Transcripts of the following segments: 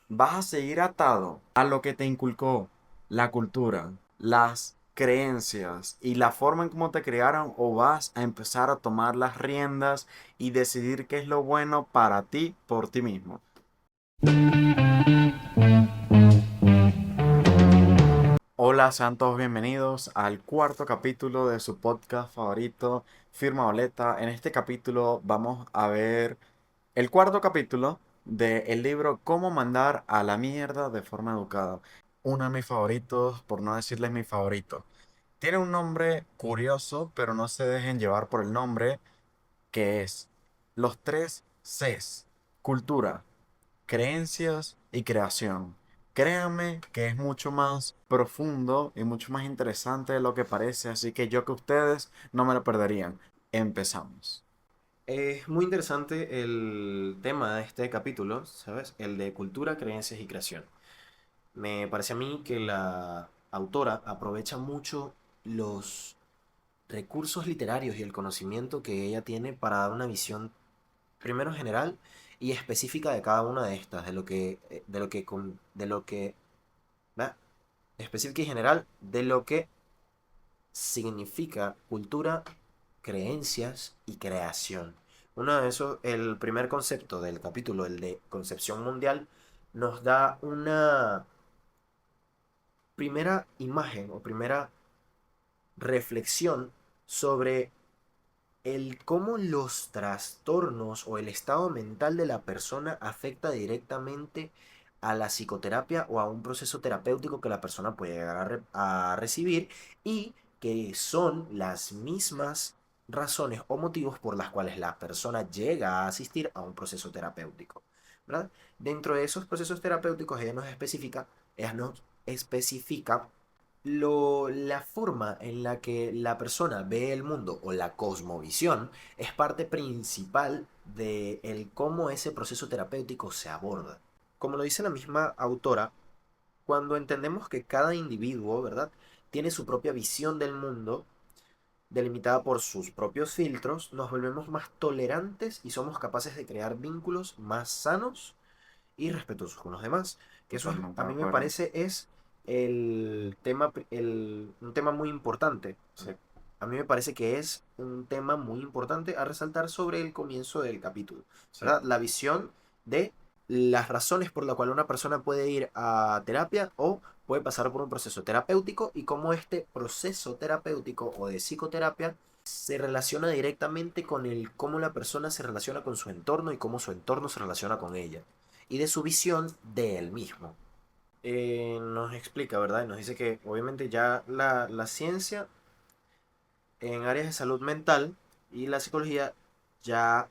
vas a seguir atado a lo que te inculcó la cultura, las creencias y la forma en cómo te criaron, o vas a empezar a tomar las riendas y decidir qué es lo bueno para ti por ti mismo. Hola, sean todos bienvenidos al cuarto capítulo de su podcast favorito, Firma Boleta. En este capítulo vamos a ver el cuarto capítulo del libro Cómo mandar a la mierda de forma educada. Uno de mis favoritos, por no decirles mi favorito. Tiene un nombre curioso, pero no se dejen llevar por el nombre, que es los tres Cs: cultura, creencias y creación. Créanme que es mucho más profundo y mucho más interesante de lo que parece, así que yo que ustedes no me lo perderían. Empezamos. Es muy interesante el tema de este capítulo, ¿sabes? El de cultura, creencias y creación. Me parece a mí que la autora aprovecha mucho los recursos literarios y el conocimiento que ella tiene para dar una visión primero general y específica de cada una de estas, de lo que, ¿va? Específica y general de lo que significa cultura, creencias y creación. Uno de esos, el primer concepto del capítulo, el de concepción mundial, nos da una primera imagen o primera reflexión sobre el cómo los trastornos o el estado mental de la persona afecta directamente a la psicoterapia o a un proceso terapéutico que la persona puede llegar a recibir, y que son las mismas razones o motivos por las cuales la persona llega a asistir a un proceso terapéutico, ¿verdad? Dentro de esos procesos terapéuticos ella nos especifica la forma en la que la persona ve el mundo o la cosmovisión es parte principal de el cómo ese proceso terapéutico se aborda. Como lo dice la misma autora, cuando entendemos que cada individuo, ¿verdad?, tiene su propia visión del mundo, delimitada por sus propios filtros, nos volvemos más tolerantes y somos capaces de crear vínculos más sanos y respetuosos con los demás. Que eso es, Totalmente a de mí me acuerdo. parece, es un tema muy importante. Sí. A mí me parece que es un tema muy importante a resaltar sobre el comienzo del capítulo, Sí. ¿verdad? La visión de las razones por las cuales una persona puede ir a terapia o puede pasar por un proceso terapéutico, y cómo este proceso terapéutico o de psicoterapia se relaciona directamente con el cómo la persona se relaciona con su entorno y cómo su entorno se relaciona con ella, y de su visión de él mismo. Nos explica, ¿verdad? Y nos dice que obviamente ya la ciencia en áreas de salud mental y la psicología ya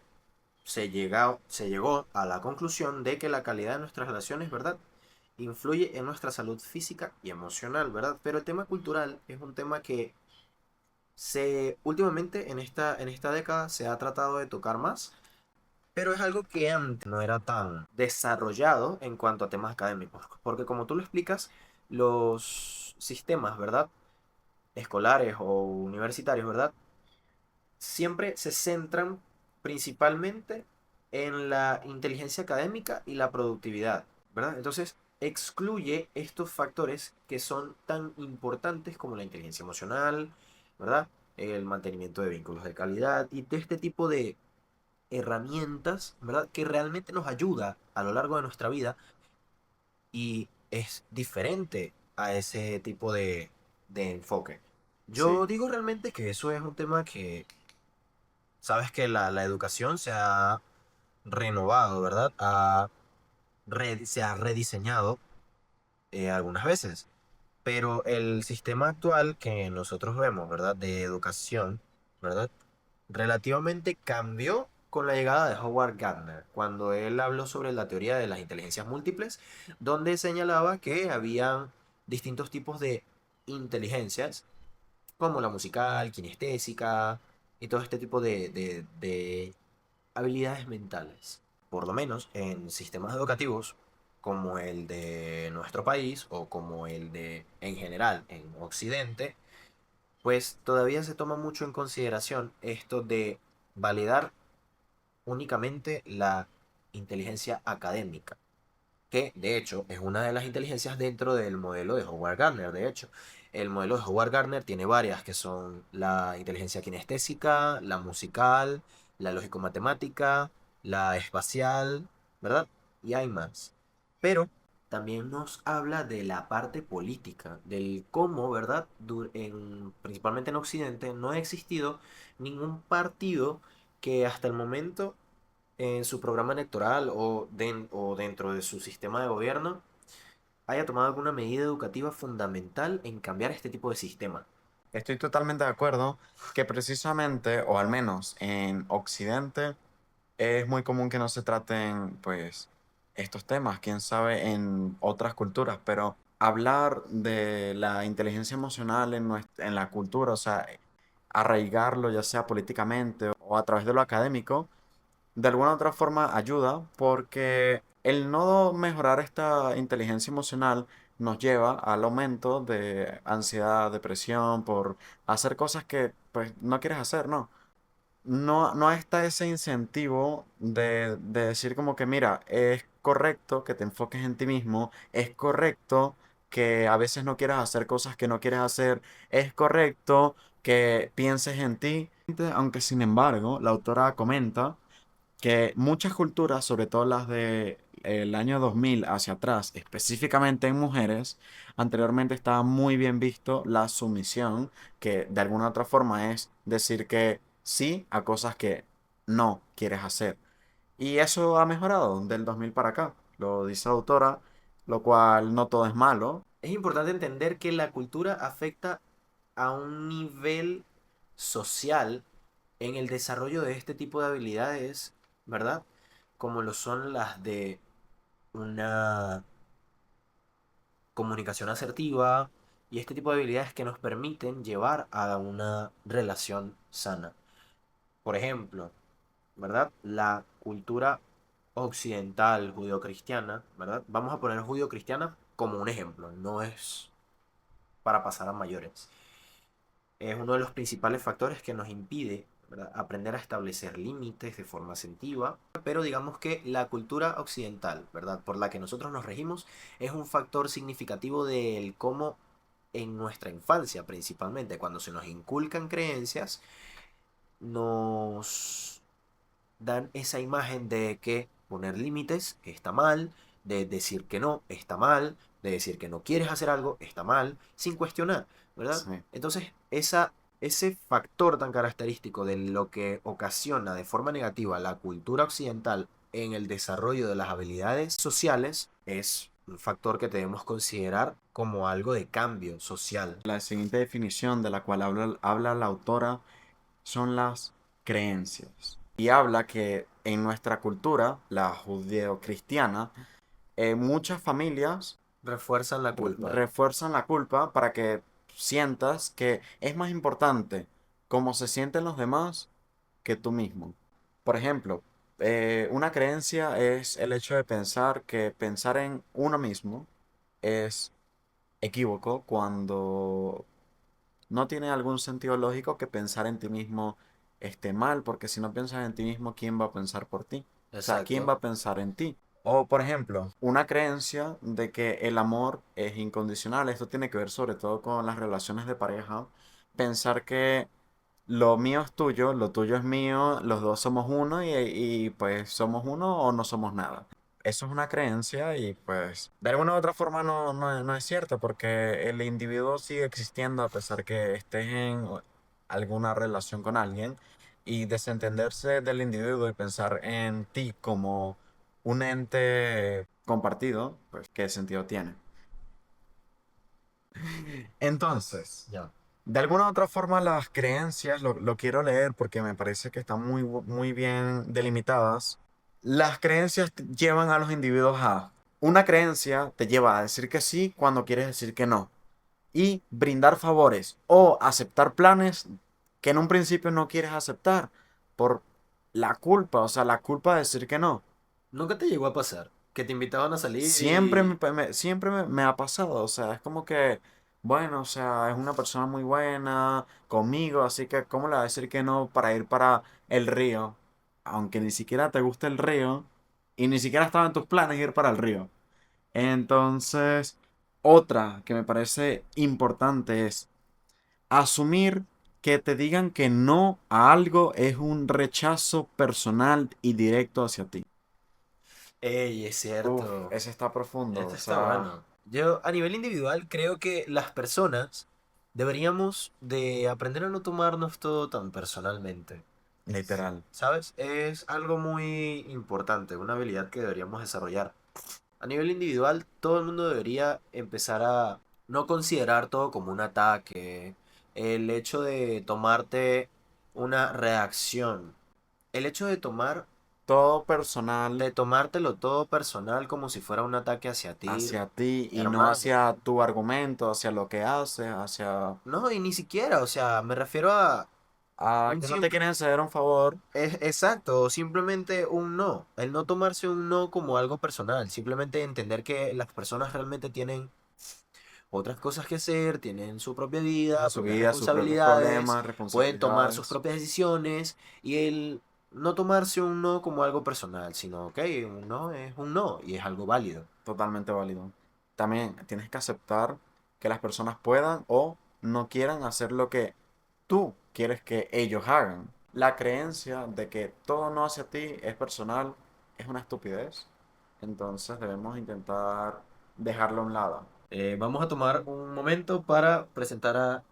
se llegó a la conclusión de que la calidad de nuestras relaciones, ¿verdad?, influye en nuestra salud física y emocional, ¿verdad? Pero el tema cultural es un tema que últimamente en esta década se ha tratado de tocar más, pero es algo que antes no era tan desarrollado en cuanto a temas académicos. Porque como tú lo explicas, los sistemas, ¿verdad?, escolares o universitarios, ¿verdad?, siempre se centran principalmente en la inteligencia académica y la productividad, ¿verdad? Entonces, excluye estos factores que son tan importantes como la inteligencia emocional, ¿verdad? El mantenimiento de vínculos de calidad y de este tipo de herramientas, ¿verdad?, que realmente nos ayuda a lo largo de nuestra vida, y es diferente a ese tipo de enfoque. Sí. Yo digo realmente que eso es un tema que, sabes que la educación se ha renovado, ¿verdad? Se ha rediseñado algunas veces, pero el sistema actual que nosotros vemos, ¿verdad?, de educación, ¿verdad?, relativamente cambió con la llegada de Howard Gardner, cuando él habló sobre la teoría de las inteligencias múltiples, donde señalaba que habían distintos tipos de inteligencias, como la musical, kinestésica y todo este tipo de habilidades mentales. Por lo menos en sistemas educativos como el de nuestro país o como el de en general en Occidente, pues todavía se toma mucho en consideración esto de validar únicamente la inteligencia académica. que de hecho es una de las inteligencias dentro del modelo de Howard Gardner. De hecho, el modelo de Howard Gardner tiene varias, que son la inteligencia kinestésica, la musical, la lógico-matemática, la espacial, ¿verdad? Y hay más. Pero también nos habla de la parte política, del cómo, ¿verdad? Principalmente en Occidente no ha existido ningún partido que hasta el momento en su programa electoral o dentro de su sistema de gobierno haya tomado alguna medida educativa fundamental en cambiar este tipo de sistema. Estoy totalmente de acuerdo que precisamente, o al menos en Occidente, es muy común que no se traten, pues, estos temas, quién sabe, en otras culturas, pero hablar de la inteligencia emocional en la cultura, o sea, arraigarlo ya sea políticamente o a través de lo académico, de alguna u otra forma ayuda porque el no mejorar esta inteligencia emocional nos lleva al aumento de ansiedad, depresión, por hacer cosas que pues no quieres hacer, ¿no? No está ese incentivo de decir como que, mira, es correcto que te enfoques en ti mismo, es correcto que a veces no quieras hacer cosas que no quieres hacer, es correcto que pienses en ti, aunque sin embargo, la autora comenta que muchas culturas, sobre todo las de el año 2000 hacia atrás, específicamente en mujeres, anteriormente estaba muy bien visto la sumisión, que de alguna otra forma es decir que sí a cosas que no quieres hacer. Y eso ha mejorado del 2000 para acá, lo dice la autora, lo cual no todo es malo. Es importante entender que la cultura afecta a un nivel social en el desarrollo de este tipo de habilidades, ¿verdad? Como lo son las de una comunicación asertiva y este tipo de habilidades que nos permiten llevar a una relación sana. Por ejemplo, ¿verdad? La cultura occidental judeocristiana, ¿verdad? Vamos a poner judeocristiana como un ejemplo, no es para pasar a mayores. Es uno de los principales factores que nos impide, ¿verdad?, aprender a establecer límites de forma asertiva, pero digamos que la cultura occidental, ¿verdad?, por la que nosotros nos regimos, es un factor significativo del cómo en nuestra infancia principalmente, cuando se nos inculcan creencias, nos dan esa imagen de que poner límites está mal, de decir que no está mal, de decir que no quieres hacer algo está mal, sin cuestionar, ¿verdad? Sí. Entonces, ese factor tan característico de lo que ocasiona de forma negativa la cultura occidental en el desarrollo de las habilidades sociales es un factor que debemos considerar como algo de cambio social. La siguiente definición de la cual habla la autora son las creencias. Y habla que en nuestra cultura, la judeocristiana, muchas familias Refuerzan la culpa. refuerzan la culpa para que sientas que es más importante cómo se sienten los demás que tú mismo. Por ejemplo, una creencia es el hecho de pensar que pensar en uno mismo es equívoco cuando no tiene algún sentido lógico que pensar en ti mismo esté mal, porque si no piensas en ti mismo, ¿quién va a pensar por ti? O sea, ¿quién Exacto. va a pensar en ti? O, por ejemplo, una creencia de que el amor es incondicional. Esto tiene que ver sobre todo con las relaciones de pareja. Pensar que lo mío es tuyo, lo tuyo es mío, los dos somos uno y pues somos uno o no somos nada. Eso es una creencia y pues de alguna u otra forma no es cierto porque el individuo sigue existiendo a pesar que estés en alguna relación con alguien y desentenderse del individuo y pensar en ti como un ente compartido, pues ¿qué sentido tiene? Entonces, Ya. de alguna u otra forma las creencias, lo quiero leer porque me parece que están muy bien delimitadas. Las creencias llevan a los individuos a... Una creencia te lleva a decir que sí cuando quieres decir que no. Y brindar favores o aceptar planes que en un principio no quieres aceptar por la culpa, o sea, la culpa de decir que no. ¿Nunca te llegó a pasar que te invitaban a salir Siempre me ha pasado, o sea, es como que, bueno, o sea, es una persona muy buena conmigo, así que, ¿cómo le va a decir que no para ir para el río? Aunque ni siquiera te guste el río y ni siquiera estaba en tus planes ir para el río. Entonces, otra que me parece importante es asumir que te digan que no a algo es un rechazo personal y directo hacia ti. Ey, es Uf, cierto. ese está profundo, Esto o está sea, bueno. Yo a nivel individual creo que las personas deberíamos de aprender a no tomarnos todo tan personalmente. literal, ¿Sabes? Es algo muy importante, una habilidad que deberíamos desarrollar. A nivel individual, todo el mundo debería empezar a no considerar todo como un ataque. El hecho de tomarte una reacción. El hecho todo personal de tomártelo todo personal como si fuera un ataque hacia ti, hacia ti y no hermano. hacia tu argumento, hacia lo que haces, hacia No, y ni siquiera, o sea, me refiero a a un que no te simple... quieren ceder un favor. Es exacto, simplemente un no. El no tomarse un no como algo personal, simplemente entender que las personas realmente tienen otras cosas que hacer, tienen su propia vida, Su propias vida, sus propios responsabilidades, problemas, pueden tomar sus responsabilidades. propias decisiones y el no tomarse un no como algo personal, sino, ok, un no es un no y es algo válido. Totalmente válido. También tienes que aceptar que las personas puedan o no quieran hacer lo que tú quieres que ellos hagan. La creencia de que todo no hacia ti es personal es una estupidez. Entonces debemos intentar dejarlo a un lado. Vamos a tomar un momento para presentar a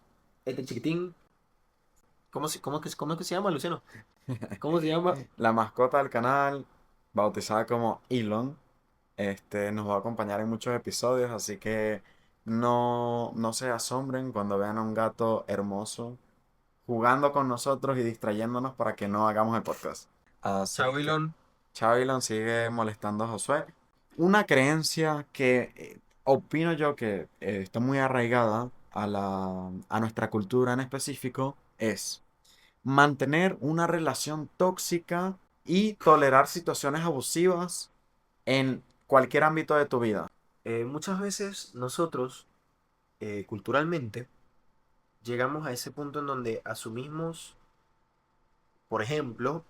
este chiquitín. ¿Cómo es que se llama, Luciano? ¿Cómo se llama? La mascota del canal, bautizada como Elon, nos va a acompañar en muchos episodios, así que no se asombren cuando vean a un gato hermoso jugando con nosotros y distrayéndonos para que no hagamos el podcast. Así que Chavilón. Chavilon sigue molestando a Josué. Una creencia que opino yo que está muy arraigada a nuestra cultura en específico es mantener una relación tóxica y tolerar situaciones abusivas en cualquier ámbito de tu vida. Muchas veces nosotros, culturalmente, llegamos a ese punto en donde asumimos, por ejemplo,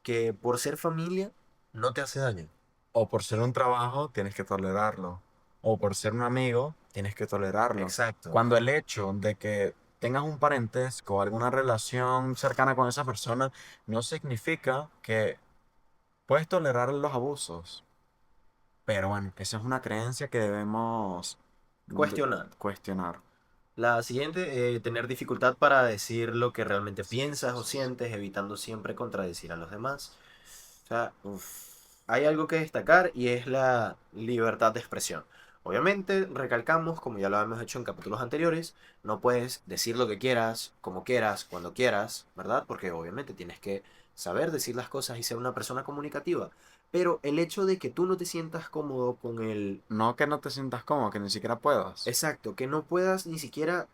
que por ser familia no te hace daño. O por ser un trabajo, tienes que tolerarlo. O por ser un amigo, tienes que tolerarlo. Exacto. Cuando el hecho de que tengas un parentesco o alguna relación cercana con esa persona no significa que puedes tolerar los abusos. Pero bueno, esa es una creencia que debemos Cuestionar. cuestionar. La siguiente, tener dificultad para decir lo que realmente piensas o sientes, evitando siempre contradecir a los demás. O sea, hay algo que destacar y es la libertad de expresión. Obviamente, recalcamos, como ya lo hemos hecho en capítulos anteriores, no puedes decir lo que quieras, como quieras, cuando quieras, ¿verdad? Porque obviamente tienes que saber decir las cosas y ser una persona comunicativa. Pero el hecho de que tú no te sientas cómodo con el... No que no te sientas cómodo, que ni siquiera puedas. Exacto, que no puedas ni siquiera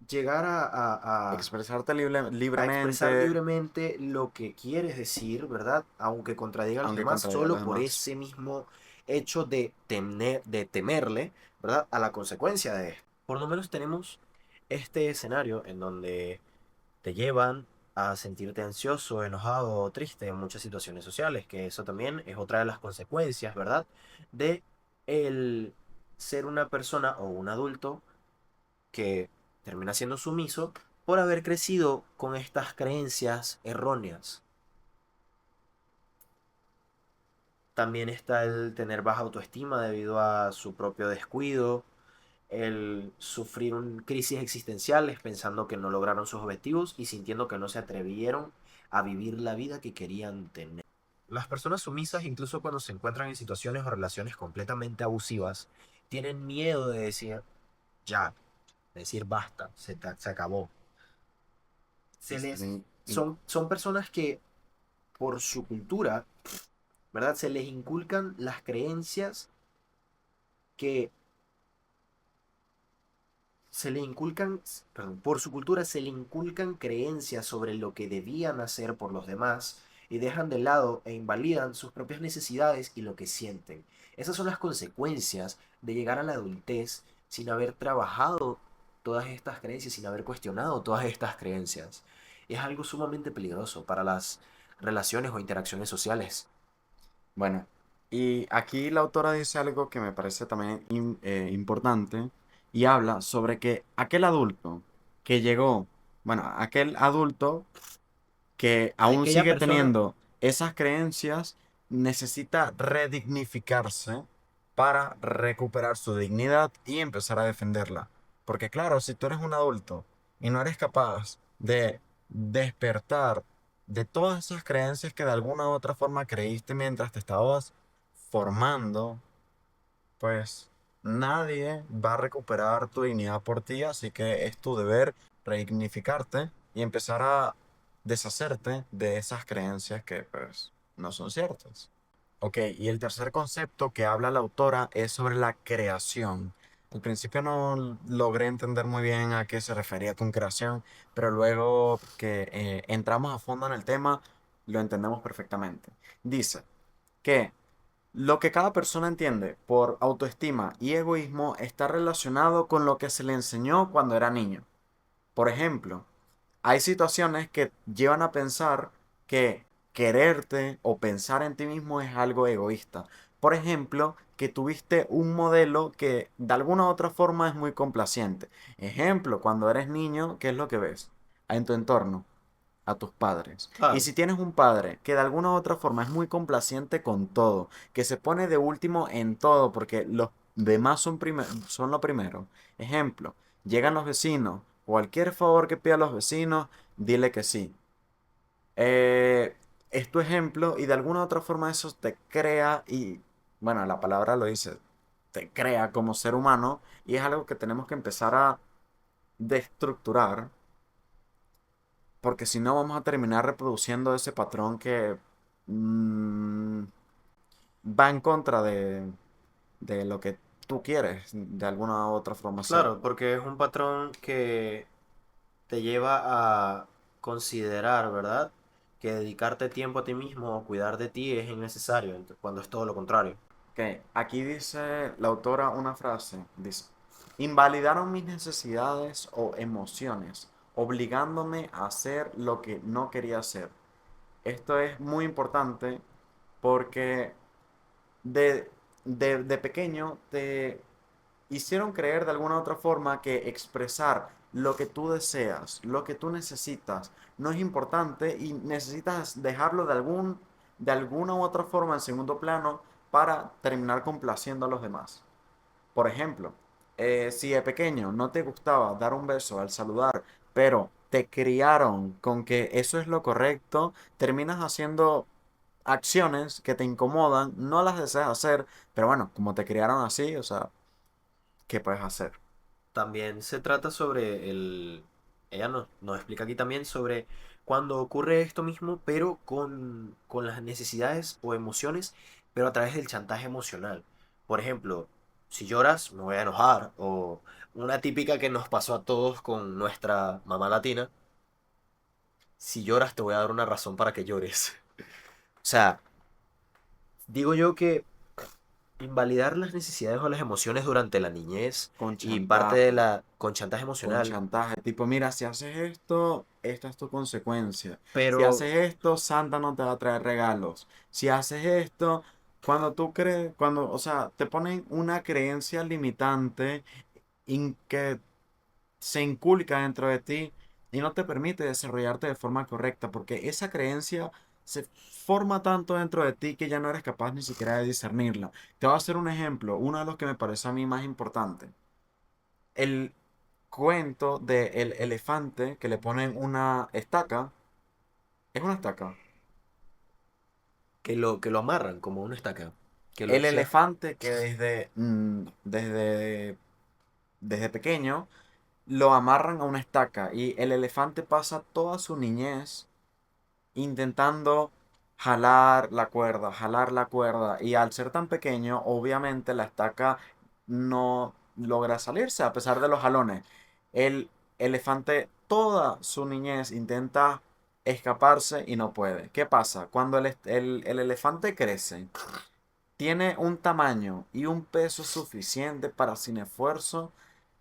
llegar Expresarte a expresar libremente, libremente lo que quieres decir, ¿verdad? Aunque contradiga a los aunque demás, contradiga a los solo por demás. ese mismo hecho de temerle, ¿verdad? A la consecuencia de esto. Por lo menos tenemos este escenario en donde te llevan a sentirte ansioso, enojado o triste en muchas situaciones sociales, que eso también es otra de las consecuencias, ¿verdad? De el ser una persona o un adulto que termina siendo sumiso por haber crecido con estas creencias erróneas. También está el tener baja autoestima debido a su propio descuido, el sufrir crisis existenciales pensando que no lograron sus objetivos y sintiendo que no se atrevieron a vivir la vida que querían tener. Las personas sumisas, incluso cuando se encuentran en situaciones o relaciones completamente abusivas, tienen miedo de decir ya, de decir basta, se acabó. Se les, Están son personas que por su cultura, ¿verdad? Se les inculcan las creencias que se le inculcan, perdón, por su cultura se le inculcan creencias sobre lo que debían hacer por los demás y dejan de lado e invalidan sus propias necesidades y lo que sienten. Esas son las consecuencias de llegar a la adultez sin haber trabajado todas estas creencias, sin haber cuestionado todas estas creencias. Es algo sumamente peligroso para las relaciones o interacciones sociales. Bueno, Y aquí la autora dice algo que me parece también importante y habla sobre que aquel adulto que llegó, bueno, aquel adulto que aún Aquella sigue persona, teniendo esas creencias necesita redignificarse para recuperar su dignidad y empezar a defenderla. Porque claro, si tú eres un adulto y no eres capaz de despertar de todas esas creencias que de alguna u otra forma creíste mientras te estabas formando, pues nadie va a recuperar tu dignidad por ti, así que es tu deber redignificarte y empezar a deshacerte de esas creencias que pues no son ciertas. Ok, y el tercer concepto que habla la autora es sobre la creación. Al principio no logré entender muy bien a qué se refería con creación, pero luego que entramos a fondo en el tema, lo entendemos perfectamente. Dice que lo que cada persona entiende por autoestima y egoísmo está relacionado con lo que se le enseñó cuando era niño. Por ejemplo, hay situaciones que llevan a pensar que quererte o pensar en ti mismo es algo egoísta. Por ejemplo, que tuviste un modelo que de alguna u otra forma es muy complaciente. Ejemplo, cuando eres niño, ¿qué es lo que ves en tu entorno? A tus padres. Y claro, si tienes un padre que de alguna u otra forma es muy complaciente con todo, que se pone de último en todo porque los demás son lo primero. Ejemplo, llegan los vecinos, cualquier favor que pida los vecinos, dile que sí. Es tu ejemplo y de alguna u otra forma eso te crea y, bueno, la palabra lo dice, te crea como ser humano y es algo que tenemos que empezar a destructurar porque si no vamos a terminar reproduciendo ese patrón que mm, va en contra de lo que tú quieres de alguna u otra forma hacer. claro, porque es un patrón que te lleva a considerar, ¿verdad? Que dedicarte tiempo a ti mismo o cuidar de ti es innecesario, cuando es todo lo contrario. Ok, aquí dice la autora una frase, dice, invalidaron mis necesidades o emociones, obligándome a hacer lo que no quería hacer. Esto es muy importante porque de, de pequeño te hicieron creer de alguna u otra forma que expresar lo que tú deseas, lo que tú necesitas, no es importante y necesitas dejarlo de alguna u otra forma en segundo plano para terminar complaciendo a los demás. Por ejemplo, si de pequeño no te gustaba dar un beso al saludar, pero te criaron con que eso es lo correcto, terminas haciendo acciones que te incomodan, no las deseas hacer, pero bueno, como te criaron así, o sea, ¿qué puedes hacer? También se trata sobre ella nos explica aquí también sobre cuando ocurre esto mismo, pero con las necesidades o emociones, pero a través del chantaje emocional. Por ejemplo, si lloras, me voy a enojar. O una típica que nos pasó a todos con nuestra mamá latina, si lloras, te voy a dar una razón para que llores. O sea, digo yo que invalidar las necesidades o las emociones durante la niñez Con y parte de chantaje, con chantaje con emocional, chantaje. Tipo, mira, si haces esto, esta es tu consecuencia. Si pero haces esto, Santa no te va a traer regalos. Si haces esto, cuando tú crees, cuando, o sea, te ponen una creencia limitante que se inculca dentro de ti y no te permite desarrollarte de forma correcta, porque esa creencia se forma tanto dentro de ti que ya no eres capaz ni siquiera de discernirla. Te voy a hacer un ejemplo, uno de los que me parece a mí más importante. El cuento del elefante que le ponen una estaca, es una estaca. que lo amarran como una estaca. Que lo El sea. elefante que desde pequeño lo amarran a una estaca y el elefante pasa toda su niñez intentando jalar la cuerda y al ser tan pequeño, obviamente la estaca no logra salirse a pesar de los jalones. El elefante toda su niñez intenta escaparse y no puede. ¿Qué pasa? Cuando el elefante crece, tiene un tamaño y un peso suficiente para sin esfuerzo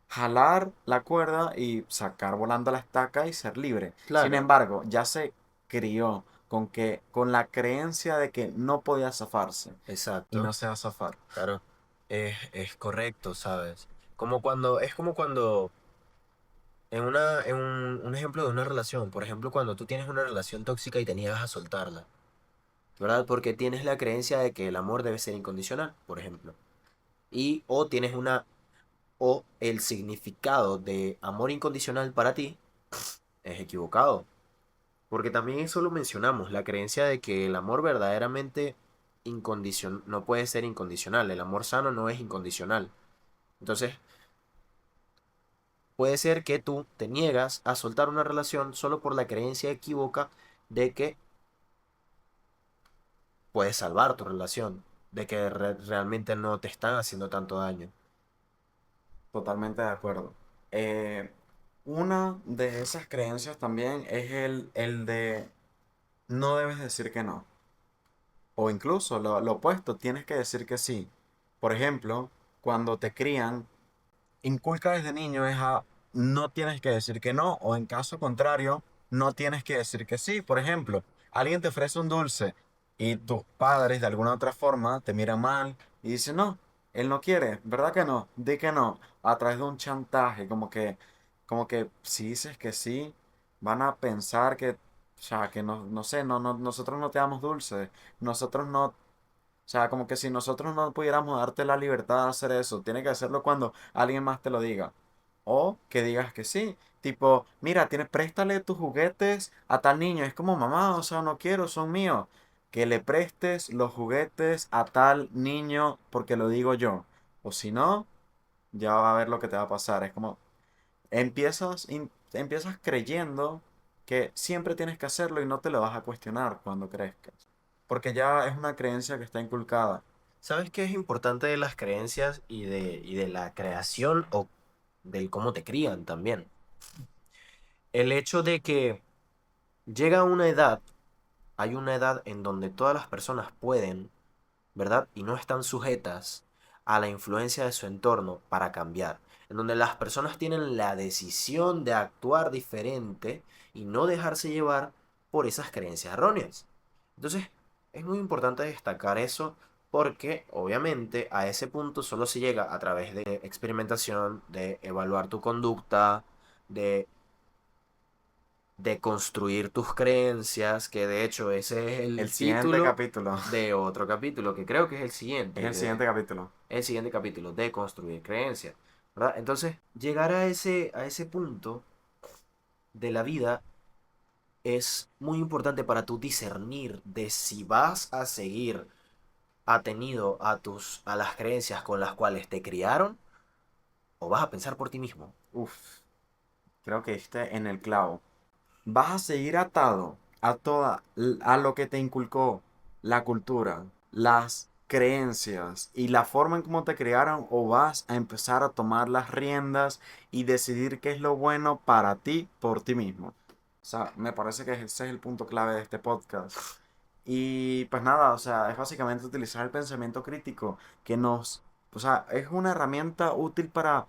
jalar la cuerda y sacar volando la estaca y ser libre. Sin Claro, embargo, ya se crió con la creencia de que no podía zafarse y Exacto, no se va a zafar. claro, es correcto, ¿sabes? Es como cuando un ejemplo de una relación, por ejemplo, cuando tú tienes una relación tóxica y te niegas a soltarla, ¿verdad? Porque tienes la creencia de que el amor debe ser incondicional, por ejemplo. O tienes o el significado de amor incondicional para ti es equivocado. Porque también eso lo mencionamos, la creencia de que el amor verdaderamente no puede ser incondicional, el amor sano no es incondicional. Entonces, puede ser que tú te niegas a soltar una relación solo por la creencia equívoca de que puedes salvar tu relación, de que realmente no te están haciendo tanto daño. Totalmente de acuerdo. Eh, una de esas creencias también es el de no debes decir que no. O incluso lo opuesto, tienes que decir que sí. Por ejemplo, cuando te crían, inculca desde niño es a no tienes que decir que no, o en caso contrario, no tienes que decir que sí. Por ejemplo, alguien te ofrece un dulce y tus padres de alguna otra forma te miran mal y dicen, no, él no quiere, ¿verdad que no? Di que no, a través de un chantaje, como que si dices que sí, van a pensar que, o sea, que no, no sé, nosotros no te damos dulce, nosotros no, o sea, como que si nosotros no pudiéramos darte la libertad de hacer eso, tiene que hacerlo cuando alguien más te lo diga. O que digas que sí. Tipo, mira, préstale tus juguetes a tal niño. Es como, mamá, o sea, no quiero, son míos. Que le prestes los juguetes a tal niño porque lo digo yo. O si no, ya va a ver lo que te va a pasar. Es como, empiezas creyendo que siempre tienes que hacerlo y no te lo vas a cuestionar cuando crezcas. Porque ya es una creencia que está inculcada. ¿Sabes qué es importante de las creencias y de la creación o del cómo te crían también? El hecho de que llega una edad, hay una edad en donde todas las personas pueden, ¿verdad? Y no están sujetas a la influencia de su entorno para cambiar. En donde las personas tienen la decisión de actuar diferente y no dejarse llevar por esas creencias erróneas. Entonces, es muy importante destacar eso porque obviamente a ese punto solo se llega a través de experimentación, de evaluar tu conducta, de construir tus creencias, que de hecho ese es El el siguiente título capítulo. de otro capítulo, que creo que es Es el siguiente capítulo. el siguiente capítulo, de construir creencias, ¿verdad? Entonces, llegar a ese punto de la vida es muy importante para tú discernir de si vas a seguir atenido a las creencias con las cuales te criaron o vas a pensar por ti mismo. Uf, creo que esté en el clavo. Vas a seguir atado a lo que te inculcó la cultura, las creencias y la forma en cómo te criaron, o vas a empezar a tomar las riendas y decidir qué es lo bueno para ti por ti mismo. O sea, me parece que ese es el punto clave de este podcast. Y pues nada, o sea, es básicamente utilizar el pensamiento crítico o sea, es una herramienta útil para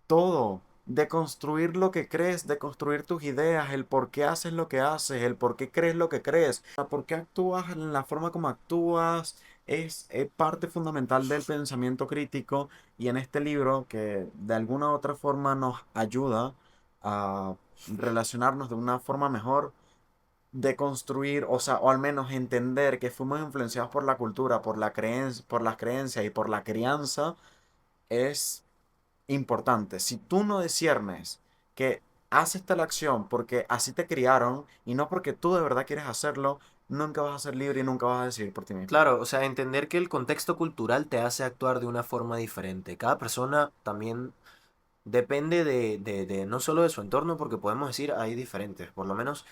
todo, de construir lo que crees, de construir tus ideas, el por qué haces lo que haces, el por qué crees lo que crees, por qué actúas en la forma como actúas, es parte fundamental del pensamiento crítico y en este libro que de alguna u otra forma nos ayuda a relacionarnos de una forma mejor, de construir, o sea, o al menos entender que fuimos influenciados por la cultura, por las creencias y por la crianza, es importante. Si tú no disiernes que haces tal acción porque así te criaron y no porque tú de verdad quieres hacerlo, nunca vas a ser libre y nunca vas a decidir por ti mismo. Claro, o sea, entender que el contexto cultural te hace actuar de una forma diferente. Cada persona también depende de no solo de su entorno, porque podemos decir hay diferentes. Por lo menos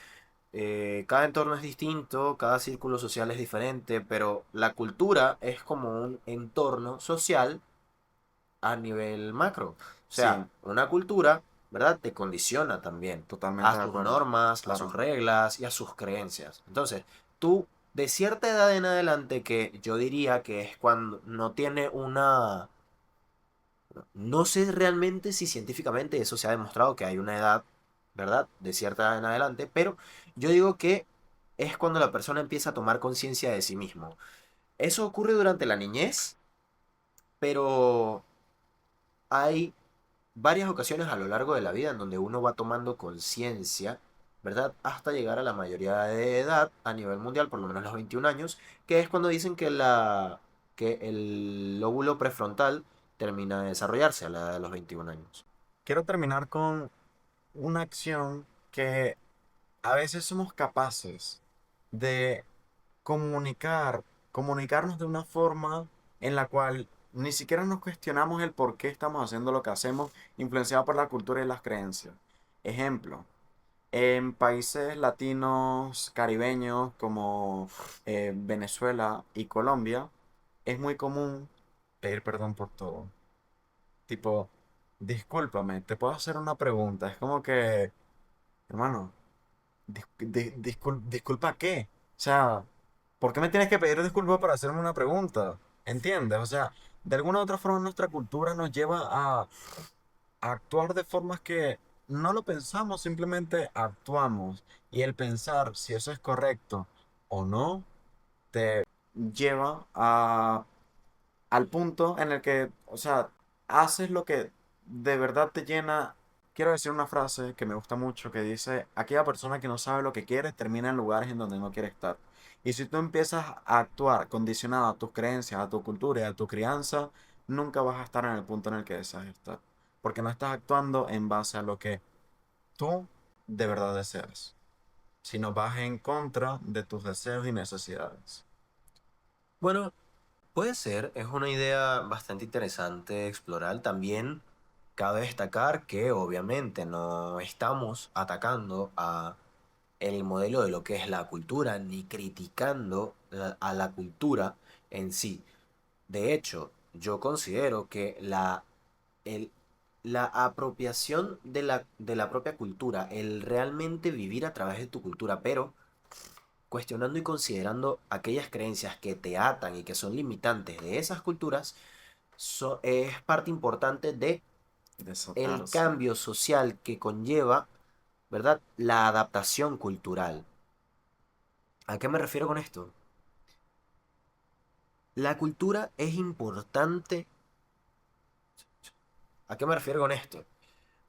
cada entorno es distinto, cada círculo social es diferente, pero la cultura es como un entorno social a nivel macro. O sea, Sí, una cultura, ¿verdad? Te condiciona también totalmente a de sus acuerdo. normas, a sus Claro. reglas y a sus creencias. Entonces, tú, de cierta edad en adelante, que yo diría que es cuando no tiene una... No sé realmente si científicamente eso se ha demostrado que hay una edad, ¿verdad? De cierta edad en adelante, pero yo digo que es cuando la persona empieza a tomar conciencia de sí mismo. Eso ocurre durante la niñez, pero hay varias ocasiones a lo largo de la vida en donde uno va tomando conciencia, ¿verdad? Hasta llegar a la mayoría de edad a nivel mundial, por lo menos los 21 años, que es cuando dicen que el lóbulo prefrontal termina de desarrollarse a la edad de los 21 años. Quiero terminar con una acción que a veces somos capaces de comunicar, comunicarnos de una forma en la cual ni siquiera nos cuestionamos el por qué estamos haciendo lo que hacemos, influenciado por la cultura y las creencias. Ejemplo, en países latinos, caribeños como Venezuela y Colombia, es muy común pedir perdón por todo. Tipo, discúlpame, te puedo hacer una pregunta. Es como que, hermano, ¿disculpa qué? O sea, ¿por qué me tienes que pedir disculpas para hacerme una pregunta? ¿Entiendes? O sea, de alguna u otra forma nuestra cultura nos lleva a actuar de formas que no lo pensamos, simplemente actuamos. Y el pensar si eso es correcto o no, te lleva al punto en el que, o sea, haces lo que de verdad te llena. Quiero decir una frase que me gusta mucho que dice, aquella persona que no sabe lo que quiere termina en lugares en donde no quiere estar. Y si tú empiezas a actuar condicionado a tus creencias, a tu cultura y a tu crianza, nunca vas a estar en el punto en el que deseas estar. Porque no estás actuando en base a lo que tú de verdad deseas, sino vas en contra de tus deseos y necesidades. Bueno, puede ser, es una idea bastante interesante de explorar. También cabe destacar que obviamente no estamos atacando a el modelo de lo que es la cultura, ni criticando a la cultura en sí. De hecho, yo considero que el, la apropiación de la propia cultura, el realmente vivir a través de tu cultura, pero cuestionando y considerando aquellas creencias que te atan y que son limitantes de esas culturas, es parte importante de el Desatarse. cambio social que conlleva, ¿verdad? La adaptación cultural. ¿A qué me refiero con esto? La cultura es importante. ¿A qué me refiero con esto?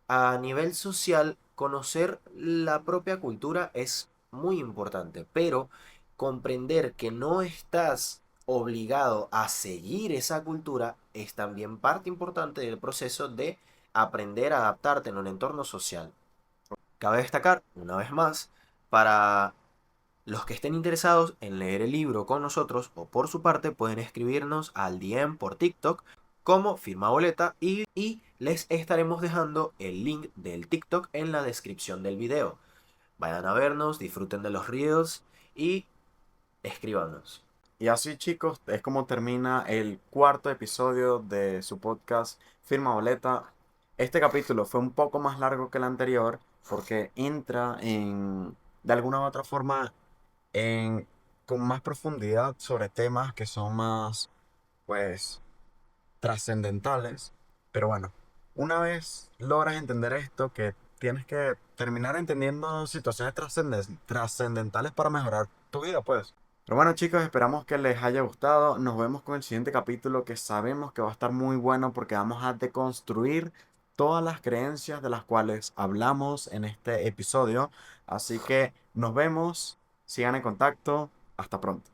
A nivel social, conocer la propia cultura es muy importante, pero comprender que no estás obligado a seguir esa cultura es también parte importante del proceso de aprender a adaptarte en un entorno social. Cabe destacar, una vez más, para los que estén interesados en leer el libro con nosotros o por su parte pueden escribirnos al DM por TikTok como Firma Boleta y les estaremos dejando el link del TikTok en la descripción del video. Vayan a vernos, disfruten de los reels y escríbanos. Y así, chicos, es como termina el cuarto episodio de su podcast Firma Boleta. Este capítulo fue un poco más largo que el anterior porque entra de alguna u otra forma, en, con más profundidad sobre temas que son más, pues, trascendentales. Pero bueno, una vez logras entender esto, que tienes que terminar entendiendo situaciones trascendentales para mejorar tu vida, pues. Pero bueno, chicos, esperamos que les haya gustado. Nos vemos con el siguiente capítulo que sabemos que va a estar muy bueno porque vamos a deconstruir todas las creencias de las cuales hablamos en este episodio. Así que nos vemos, sigan en contacto, hasta pronto.